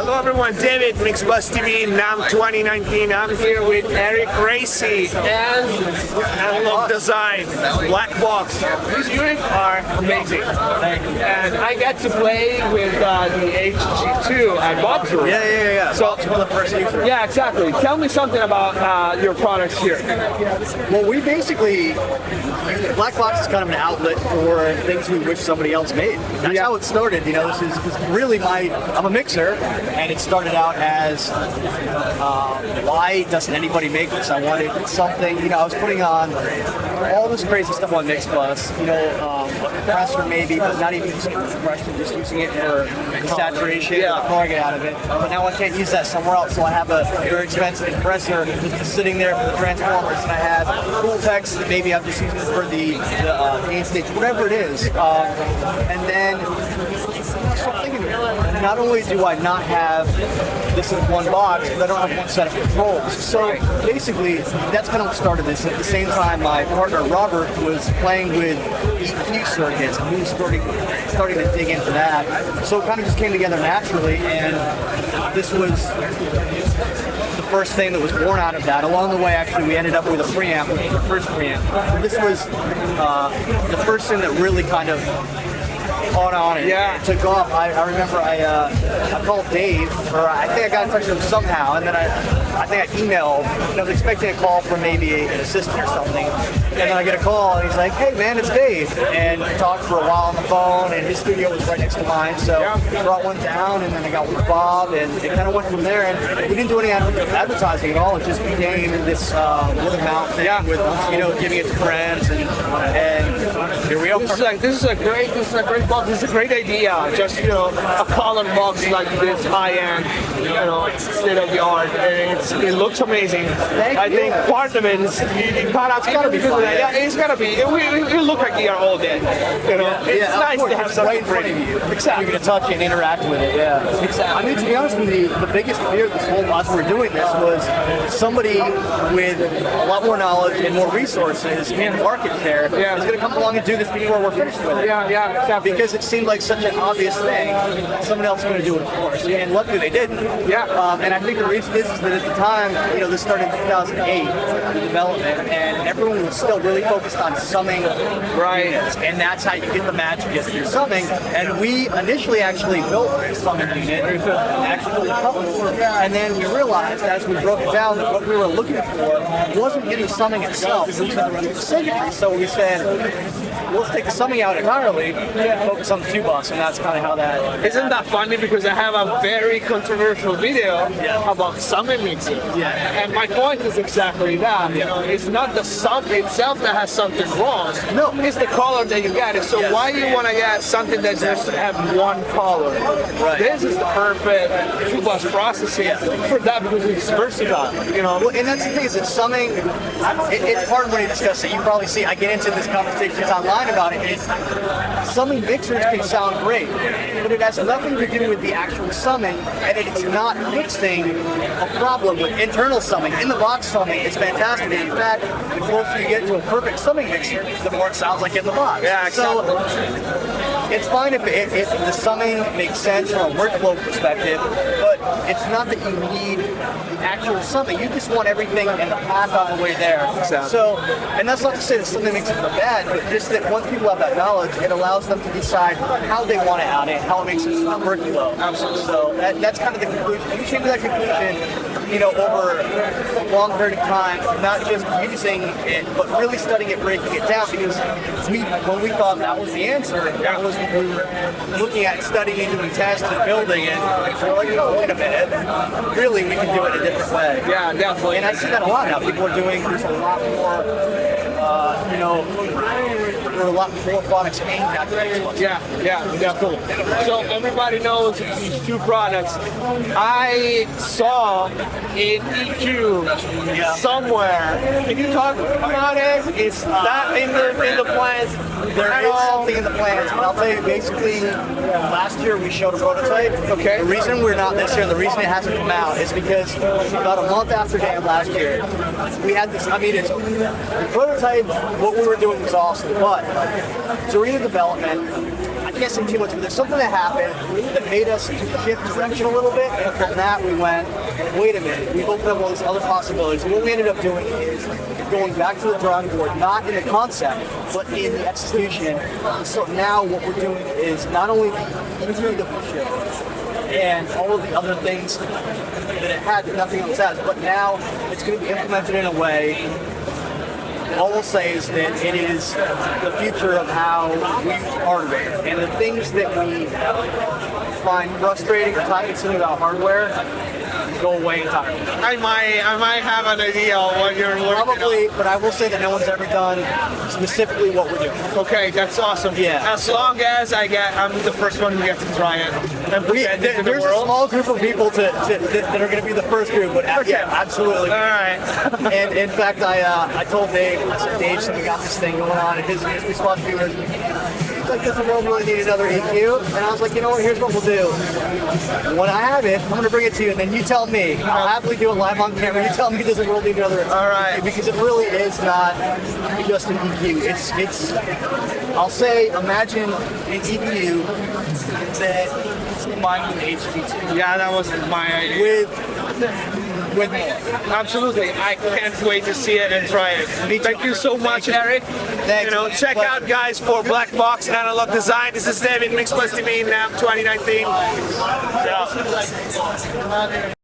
Hello everyone, David, MixbusTv, NAMM 2019. I'm here with Eric Racy and Analog Design, Black Box. These units are amazing. And I got to play with the HG2 at Bob's Room. Yeah. So, it's one of the first users. Yeah, exactly. Tell me something about your products here. Well, we basically, Black Box is kind of an outlet for things we wish somebody else made. That's how it started. You know, this is really I'm a mixer, and it started out as, why doesn't anybody make this? I wanted something, you know, I was putting on all this crazy stuff on Mixbus, you know, a compressor maybe, but not even using it for compression, just using it for saturation, pouring it out of it. But now I can't use that somewhere else, so I have a very expensive compressor just sitting there for the transformers, and I have cool text that maybe I'm just using it for the gain stage, whatever it is. And then not only do I not have this in one box, but I don't have one set of controls. So basically, that's kind of what started this. At the same time, my partner Robert was playing with EQ circuits, and he was starting to dig into that. So it kind of just came together naturally, and this was the first thing that was born out of that. Along the way, actually, we ended up with a preamp, which was the first preamp. This was the first thing that really kind of caught on and took off. I remember I called Dave, or I think I got in touch with him somehow, and then I think I emailed, and I was expecting a call from maybe an assistant or something, and then I get a call, and he's like, hey man, it's Dave, and we talked for a while on the phone, and his studio was right next to mine, so I brought one down, and then I got with Bob, and it kind of went from there, and we didn't do any advertising at all. It just became this word of mouth thing with, you know, giving it to friends, and here we are. This is a great box. This is a great idea. Just, you know, a color box like this, high-end, you know, state-of-the-art, and it looks amazing. I think part of it is it's gotta be fun. Yeah, it's gotta be. We look like gear all day. You know, it's nice to have something pretty. Exactly. You're gonna touch it and interact with it. Yeah. Exactly. I mean, to be honest with you, the biggest fear this whole as we're doing this was somebody with a lot more knowledge and more resources and market share is gonna come along and do this before we're finished with it. Yeah, exactly. Because it seemed like such an obvious thing. Someone else is going to do it, of course. And luckily they didn't. And I think the reason is that at the time, you know, this started in 2008, the development, and everyone was still really focused on summing units. And that's how you get the magic is through summing. And we initially actually built a summing unit, and then we realized as we broke it down that what we were looking for wasn't getting summing itself. It was the circuitry. So we said, let's take the summing out entirely and focus on the 2-bus, and that's kind of how that... Isn't that funny? Because I have a very controversial video about summing mixing. And my point is exactly that. You know, it's not the sum itself that has something wrong. No. It's the color that you get. So why you want to get something that just have one color? This is the perfect 2-bus processing for that, because it's versatile. You know? Well, and that's the thing, is that summing, it's hard when you discuss it. You probably see, I get into this conversations online about it. Summing mixers can sound great, but it has nothing to do with the actual summing, and it's not fixing a problem with internal summing. In the box summing is fantastic. In fact, the closer you get to a perfect summing mixer, the more it sounds like in the box. Yeah, exactly. So it's fine if the summing makes sense from a workflow perspective, but it's not that you need the actual summing. You just want everything in the path on the way there. Exactly. So, and that's not to say that summing makes it bad, but just that once people have that knowledge, it allows them to decide how they want to add it, how it makes it workflow. Absolutely. So that's kind of the conclusion. You came to that conclusion, you know, over a long period of time, not just using it, but really studying it, breaking it down, because when we thought that was the answer, that was what we were looking at, studying, doing tests, and building it. We're like, oh, wait a minute, really, we can do it a different way. Yeah, definitely. And I see that a lot now. People are doing, there's a lot more, you know, there are a lot more products aimed at Xbox. Yeah, cool. So everybody knows these two products. I saw in EQ somewhere. Can you talk about it? It's not in the plans. There is something in the plans, and I'll tell you, basically, last year we showed a prototype. Okay. The reason we're not this year, and the reason it hasn't come out, is because about a month after NAMM last year, we had this, I mean, it's, the prototype, what we were doing was awesome, but during the development, I can't say too much, but there's something that happened that made us shift direction a little bit, and from that we went, wait a minute, we've opened up all these other possibilities. And what we ended up doing is going back to the drawing board, not in the concept, but in the execution. And so now what we're doing is not only the show and all of the other things that it had that nothing else has, but now it's going to be implemented in a way. All we'll say is that it is the future of how we hardware, and the things that we find frustrating or time-consuming about hardware go away entirely. I might have an idea of what you're working Probably, on. but I will say that no one's ever done specifically what we're doing. Okay, that's awesome. Yeah. As long as I'm the first one who gets to try it and present it to the There's a world. small group of people that are going to be the first group, but yeah, absolutely. All right. And in fact, I told Dave, I said, Dave, so we got this thing going on, and his response to me was, like, does the world really need another EQ? And I was like, you know what, here's what we'll do. When I have it, I'm going to bring it to you, and then you tell me. I'll happily do it live on camera. You tell me, does the world need another EQ? All right. Because it really is not just an EQ. It's I'll say, imagine an EQ that is combined with HV2. Yeah, that was my idea. With more. Absolutely. I can't wait to see it and try it. Thank you so much, Eric. Thanks. Check out, guys, for Black Box and Analog Design. This is David, MixbusTv NAMM 2019. Yeah.